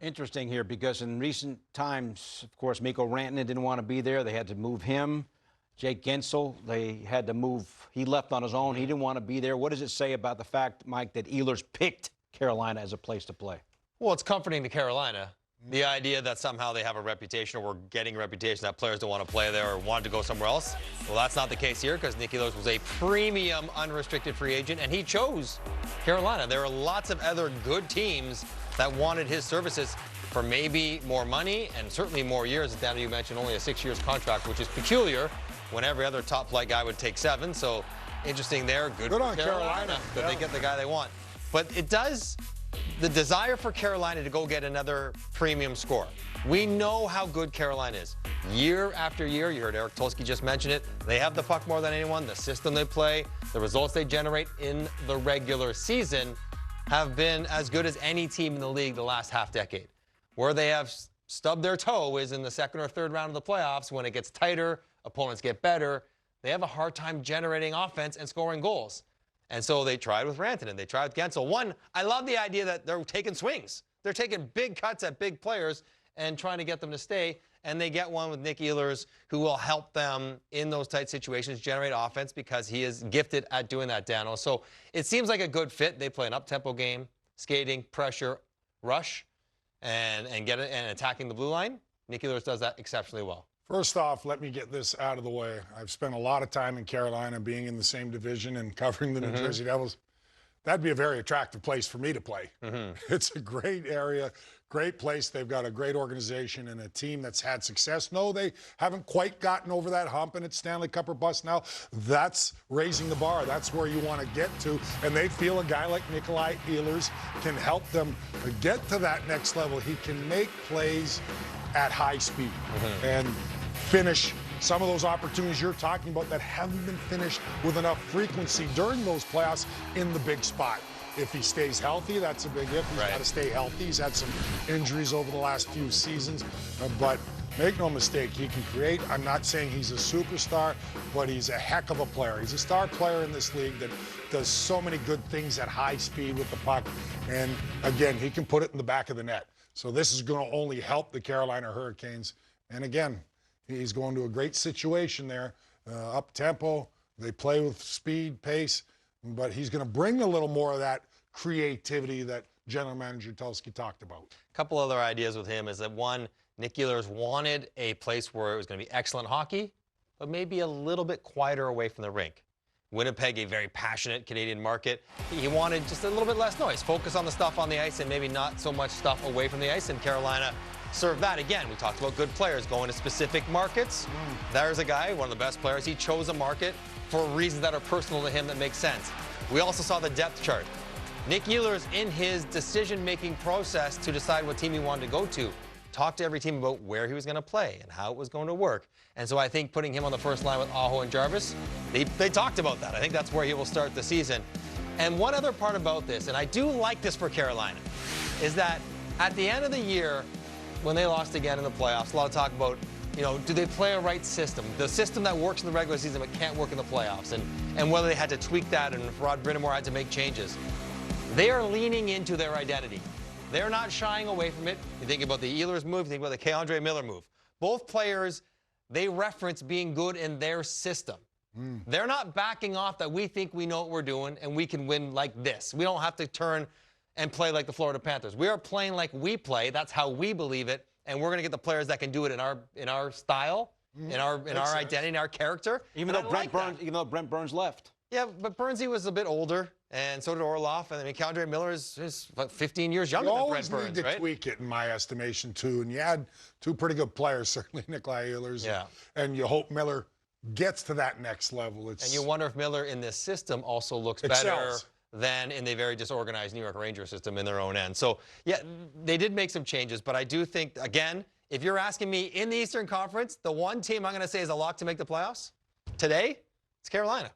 Interesting here because in recent times, of course, Mikko Rantanen didn't want to be there. They had to move him. Jake Gensel, they had to move. He left on his own. He didn't want to be there. What does it say about the fact, Mike, that Ehlers picked Carolina as a place to play? Well, it's comforting to Carolina. The idea that somehow they have a reputation or we're getting a reputation that players don't want to play there or want to go somewhere else. Well, that's not the case here because Nick Ehlers was a premium unrestricted free agent and he chose Carolina. There are lots of other good teams that wanted his services for maybe more money and certainly more years. Danny, you mentioned only a 6 years contract, which is peculiar when every other top flight guy would take 7. So interesting there. Good for on Carolina. That they get the guy they want. But it does. The desire for Carolina to go get another premium score. We know how good Carolina is. Year after year, you heard Eric Tulsky just mention it, they have the puck more than anyone. The system they play, the results they generate in the regular season have been as good as any team in the league the last half decade. Where they have stubbed their toe is in the second or third round of the playoffs when it gets tighter, opponents get better. They have a hard time generating offense and scoring goals. And so they tried with Rantanen. They tried with Gensel. One, I love the idea that they're taking swings. They're taking big cuts at big players and trying to get them to stay. And they get one with Nick Ehlers who will help them in those tight situations generate offense because he is gifted at doing that, Dano. So it seems like a good fit. They play an up-tempo game, skating, pressure, rush, and attacking the blue line. Nick Ehlers does that exceptionally well. First off, let me get this out of the way. I've spent a lot of time in Carolina being in the same division and covering the New Jersey Devils. That'd be a very attractive place for me to play. It's a great area, great place. They've got a great organization and a team that's had success. No, they haven't quite gotten over that hump, and it's Stanley Cup or bust now. That's raising the bar. That's where you want to get to. And they feel a guy like Nikolaj Ehlers can help them get to that next level. He can make plays at high speed and finish some of those opportunities you're talking about that haven't been finished with enough frequency during those playoffs in the big spot. If he stays healthy, that's a big if. He's got to stay healthy. He's had some injuries over the last few seasons, but make no mistake, he can create. I'm not saying he's a superstar, but he's a heck of a player. He's a star player in this league that does so many good things at high speed with the puck. And again, he can put it in the back of the net. So this is going to only help the Carolina Hurricanes. And again, he's going to a great situation there, up-tempo. They play with speed, pace, but he's going to bring a little more of that creativity that General Manager Tulsky talked about. A couple other ideas with him is that, one, Nick Ehlers wanted a place where it was going to be excellent hockey, but maybe a little bit quieter away from the rink. Winnipeg, a very passionate Canadian market. He wanted just a little bit less noise, focus on the stuff on the ice and maybe not so much stuff away from the ice. And Carolina served that. Again, we talked about good players going to specific markets. There's a guy, one of the best players. He chose a market for reasons that are personal to him that make sense. We also saw the depth chart. Nick Ehlers, in his decision-making process to decide what team he wanted to go to, talked to every team about where he was going to play and how it was going to work. And so I think putting him on the first line with Aho and Jarvis, they talked about that. I think that's where he will start the season. And one other part about this, and I do like this for Carolina, is that at the end of the year, when they lost again in the playoffs, a lot of talk about, you know, do they play a right system? The system that works in the regular season but can't work in the playoffs, and whether they had to tweak that and if Rod Brind'Amour had to make changes. They are leaning into their identity. They're not shying away from it. You think about the Ehlers move, you think about the K'Andre Miller move. Both players, they reference being good in their system. They're not backing off that we think we know what we're doing and we can win like this. We don't have to turn and play like the Florida Panthers. We are playing like we play. That's how we believe it, and we're going to get the players that can do it in our style, in our identity, in our character. Even though Brent Burns left. Yeah, but Burnsy was a bit older, and so did Orlov. And I mean, K'Andre Miller is about 15 years younger than Brent Burns, right? You always need to tweak it, in my estimation, too. And you had two pretty good players, certainly Nikolaj Ehlers. Yeah. And you hope Miller gets to that next level. And you wonder if Miller in this system also looks better than in the very disorganized New York Rangers system in their own end. So, yeah, they did make some changes, but I do think, again, if you're asking me in the Eastern Conference, the one team I'm going to say is a lock to make the playoffs today, it's Carolina.